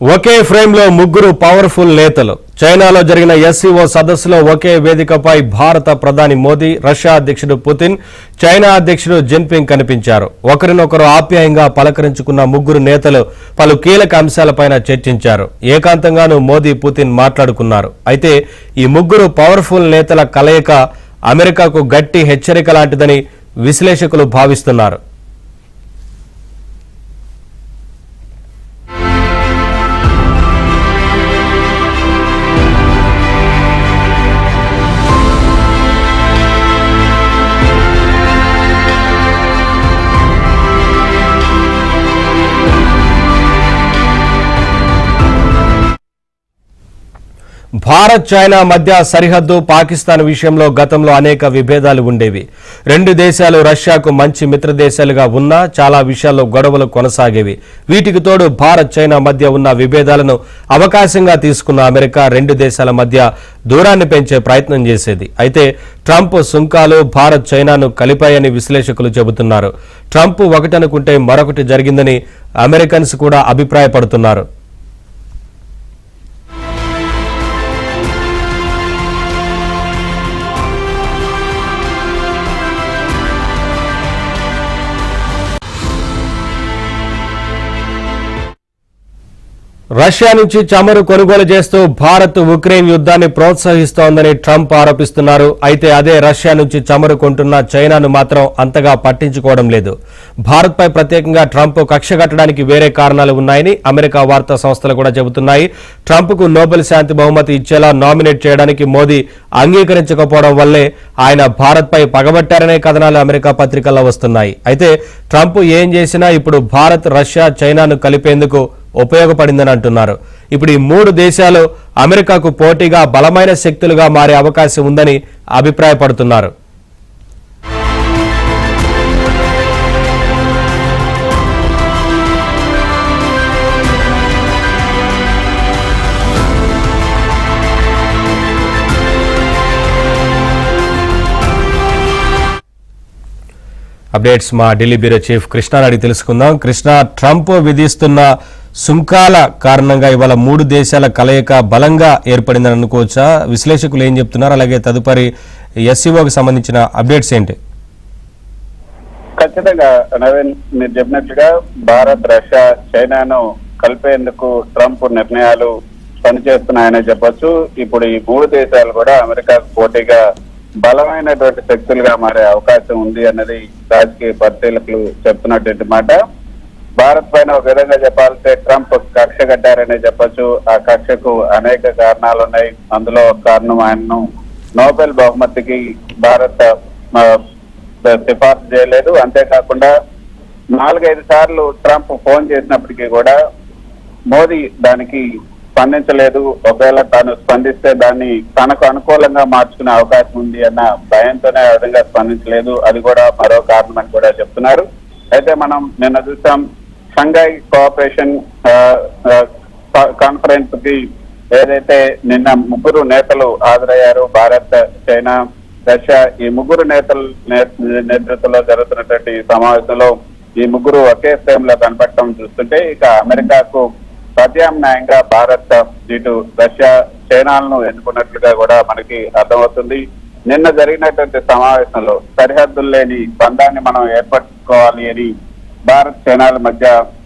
ఒకే frame లో ముగ్గురు powerful నేతలు. చైనాలో జరిగిన ఎస్సీఓ సదస్సులో ఒకే వేదికపై భారత ప్రధాని మోదీ, రష్యా అధ్యక్షుడు పుతిన్, చైనా అధ్యక్షుడు జిన్పింగ్ కనిపించారు. ఒకరినొకరు ఆప్యాయంగా పలకరించుకున్న ముగ్గురు నేతలు పలు కీలక అంశాలపైన చర్చించారు. ఏకాంతంగానూ మోదీ, పుతిన్ మాట్లాడుకున్నారు. అయితే ఈ ముగ్గురు పవర్ఫుల్ నేతల కలయిక అమెరికాకు గట్టి హెచ్చరిక లాంటిదని విశ్లేషకులు భావిస్తున్నారు. భారత్, చైనా మధ్య సరిహద్దు పాకిస్తాన్ విషయంలో గతంలో అనేక విభేదాలు ఉండేవి. రెండు దేశాలు రష్యాకు మంచి మిత్ర దేశాలుగా ఉన్నా చాలా విషయాల్లో గొడవలు కొనసాగేవి. వీటికి తోడు భారత్, చైనా మధ్య ఉన్న విభేదాలను అవకాశంగా తీసుకున్న అమెరికా రెండు దేశాల మధ్య దూరాన్ని పెంచే ప్రయత్నం చేసేది. అయితే ట్రంప్ సుంకాలు భారత్, చైనాను కలిపాయని విశ్లేషకులు చెబుతున్నారు. ట్రంప్ ఒకటనుకుంటే మరొకటి జరిగిందని అమెరికన్స్ కూడా అభిప్రాయపడుతున్నారు. రష్యా నుంచి చమురు కొనుగోలు చేస్తూ భారత్ ఉక్రెయిన్ యుద్ధాన్ని ప్రోత్సహిస్తోందని ట్రంప్ ఆరోపిస్తున్నారు. అయితే అదే రష్యా నుంచి చమురు కొంటున్న చైనాను మాత్రం అంతగా పట్టించుకోవడం లేదు. భారత్పై ప్రత్యేకంగా ట్రంప్ కక్ష కట్టడానికి వేరే కారణాలు ఉన్నాయని అమెరికా వార్తా సంస్థలు కూడా చెబుతున్నాయి. ట్రంప్కు నోబెల్ శాంతి బహుమతి ఇచ్చేలా నామినేట్ చేయడానికి మోదీ అంగీకరించకపోవడం వల్లే ఆయన భారత్పై పగబట్టారనే కథనాలు అమెరికా పత్రికల్లో వస్తున్నాయి. అయితే ట్రంప్ ఏం చేసినా ఇప్పుడు భారత్, రష్యా, చైనాను కలిపేందుకు ఉపయోగపడిందని అంటున్నారు. ఇప్పుడు ఈ మూడు దేశాలు అమెరికాకు పోటీగా బలమైన శక్తులుగా మారే అవకాశం ఉందని అభిప్రాయపడుతున్నారు. అప్డేట్స్ మా ఢిల్లీ బ్యూరో చీఫ్ కృష్ణ అడిగి తెలుసుకుందాం. కృష్ణ, ట్రంప్ విధిస్తున్న సుంకాల కారణంగా ఇవాళ మూడు దేశాల కలయిక బలంగా ఏర్పడిందని అనుకోవచ్చా? విశ్లేషకులు ఏం చెప్తున్నారు? అలాగే తదుపరి ఎస్సీఓకి సంబంధించిన అప్డేట్స్ ఏంటి? ఖచ్చితంగా నవీన్, మీరు చెప్పినట్లుగా భారత్, రష్యా, చైనాను కలిపేందుకు ట్రంప్ నిర్ణయాలు పనిచేస్తున్నాయనే చెప్పొచ్చు. ఇప్పుడు ఈ మూడు దేశాలు కూడా అమెరికాకు పోటీగా బలమైనటువంటి శక్తులుగా మారే అవకాశం ఉంది అన్నది రాజకీయ పరిశీలకులు చెప్తున్నటువంటి మాట. భారత్ పైన ఒక విధంగా చెప్పాలంటే ట్రంప్ కక్ష కట్టారనే చెప్పొచ్చు. ఆ కక్షకు అనేక కారణాలు ఉన్నాయి. అందులో ఒక కారణం ఆయన్ను నోబెల్ బహుమతికి భారత్ సిఫార్సు చేయలేదు. అంతేకాకుండా 4-5 సార్లు ట్రంప్ ఫోన్ చేసినప్పటికీ కూడా మోదీ దానికి స్పందించలేదు. ఒకవేళ తాను స్పందిస్తే దాన్ని తనకు అనుకూలంగా మార్చుకునే అవకాశం ఉంది అన్న భయంతోనే ఆ విధంగా స్పందించలేదు. అది కూడా మరో కారణం అని కూడా చెప్తున్నారు. అయితే మనం నిన్న చూసాం, షంఘై కోఆపరేషన్ కాన్ఫరెన్స్ కి ఏదైతే నిన్న ముగ్గురు నేతలు హాజరయ్యారు, భారత్, చైనా, రష్యా, ఈ ముగ్గురు నేతల నేతృత్వంలో జరుగుతున్నటువంటి సమావేశంలో ఈ ముగ్గురు ఒకే ఫ్రేమ్ లో కనపడటం చూస్తుంటే ఇక అమెరికాకు ప్రత్యామ్నాయంగా భారత్ ఇటు రష్యా, చైనాలను ఎన్నుకున్నట్లుగా కూడా మనకి అర్థమవుతుంది. నిన్న జరిగినటువంటి సమావేశంలో సరిహద్దులు లేని బంధాన్ని మనం ఏర్పరచుకోవాలి అని భారత్, చైనాల మధ్య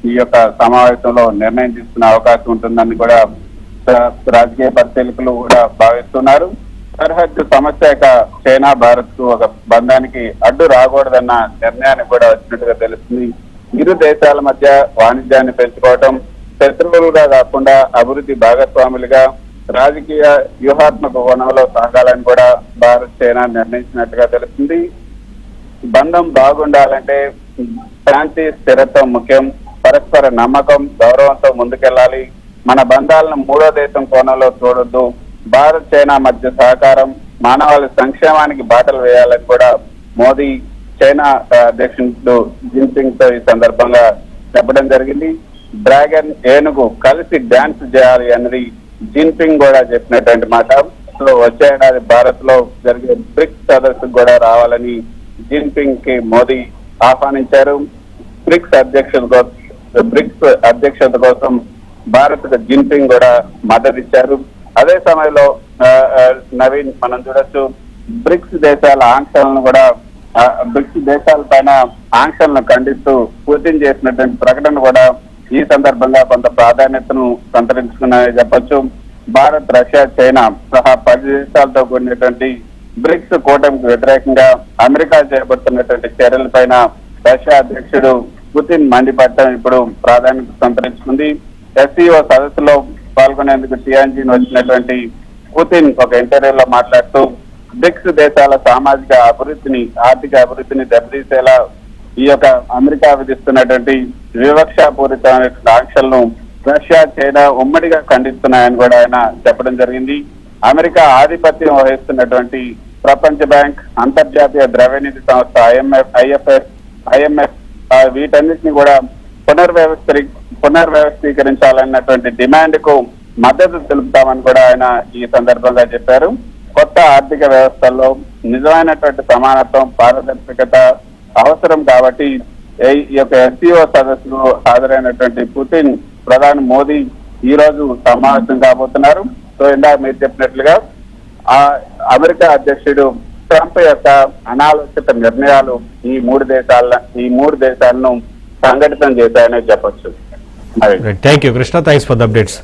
ఈ యొక్క సమావేశంలో నిర్ణయం తీసుకునే అవకాశం ఉంటుందని కూడా రాజకీయ పరిశీలకులు కూడా భావిస్తున్నారు. సరిహద్దు సమస్య చైనా, భారత్ కు ఒక బంధానికి అడ్డు రాకూడదన్న నిర్ణయానికి కూడా వచ్చినట్టుగా తెలుస్తుంది. ఇరు దేశాల మధ్య వాణిజ్యాన్ని పెంచుకోవటం, శత్రువులుగా కాకుండా అభివృద్ధి భాగస్వాములుగా రాజకీయ వ్యూహాత్మక కోణంలో సాగాలని కూడా భారత్, చైనా నిర్ణయించినట్టుగా తెలుస్తుంది. బంధం బాగుండాలంటే శాంతి, స్థిరత్వం ముఖ్యం. పరస్పర నమ్మకం, గౌరవంతో ముందుకెళ్లాలి. మన బంధాలను మూడో దేశం కోణంలో చూడొద్దు. భారత్, చైనా మధ్య సహకారం మానవాళి సంక్షేమానికి బాటలు వేయాలని కూడా మోదీ, చైనా అధ్యక్షుడు జిన్పింగ్ తో ఈ సందర్భంగా చెప్పడం జరిగింది. డ్రాగన్, ఏనుగు కలిసి డాన్స్ చేయాలి అన్నది జిన్పింగ్ కూడా చెప్పినటువంటి మాట. వచ్చే ఏడాది భారత్ లో జరిగే బ్రిక్స్ సదస్సుకు కూడా రావాలని జిన్పింగ్ కి మోదీ ఆహ్వానించారు. బ్రిక్స్ అధ్యక్షత కోసం భారత్ జిన్పింగ్ కూడా మద్దతు ఇచ్చారు. అదే సమయంలో నవీన్ మనం చూడొచ్చు బ్రిక్స్ దేశాల ఆంక్షలను కూడా బ్రిక్స్ దేశాల పైన ఆంక్షలను ఖండిస్తూ పుతిన్ చేసినటువంటి ప్రకటన కూడా ఈ సందర్భంగా కొంత ప్రాధాన్యతను సంతరించుకున్నాయని చెప్పొచ్చు. భారత్, రష్యా, చైనా సహా 10 దేశాలతో కూడినటువంటి బ్రిక్స్ కూటమికి వ్యతిరేకంగా అమెరికా చేపడుతున్నటువంటి చర్యలపైన రష్యా అధ్యక్షుడు పుతిన్ మండిపడటం ఇప్పుడు ప్రాధాన్యత సంతరించుకుంది. ఎస్సీఓ సదస్సులో పాల్గొనేందుకు టియాన్జిన్ వచ్చినటువంటి పుతిన్ ఒక ఇంటర్వ్యూలో మాట్లాడుతూ బ్రిక్స్ దేశాల సామాజిక అభివృద్ధిని, ఆర్థిక అభివృద్ధిని దెబ్బతీసేలా ఈ యొక్క అమెరికా విధిస్తున్నటువంటి వివక్షాపూరితమైనటువంటి ఆంక్షలను రష్యా, చైనా ఉమ్మడిగా ఖండిస్తున్నాయని కూడా ఆయన చెప్పడం జరిగింది. అమెరికా ఆధిపత్యం వహిస్తున్నటువంటి ప్రపంచ బ్యాంక్, అంతర్జాతీయ ద్రవ్యనిధి సంస్థ ఐఎంఎఫ్ వీటన్నిటిని కూడా పునర్వ్యవస్థీకరించాలన్నటువంటి డిమాండ్ కు మద్దతు తెలుపుతామని కూడా ఆయన ఈ సందర్భంగా చెప్పారు. కొత్త ఆర్థిక వ్యవస్థల్లో నిజమైనటువంటి సమానత్వం, పారదర్శకత అవసరం కాబట్టి ఈ యొక్క ఎస్సీఓ సదస్సుకు హాజరైనటువంటి పుతిన్, ప్రధాని మోదీ ఈ రోజు సమావేశం కాబోతున్నారు. సో ఇందాక మీరు చెప్పినట్లుగా అమెరికా అధ్యక్షుడు ట్రంప్ యొక్క అనాలోచిత నిర్ణయాలు ఈ మూడు దేశాలను సంఘటితం చేశాయని చెప్పొచ్చు. Thank you Krishna, thanks for the updates.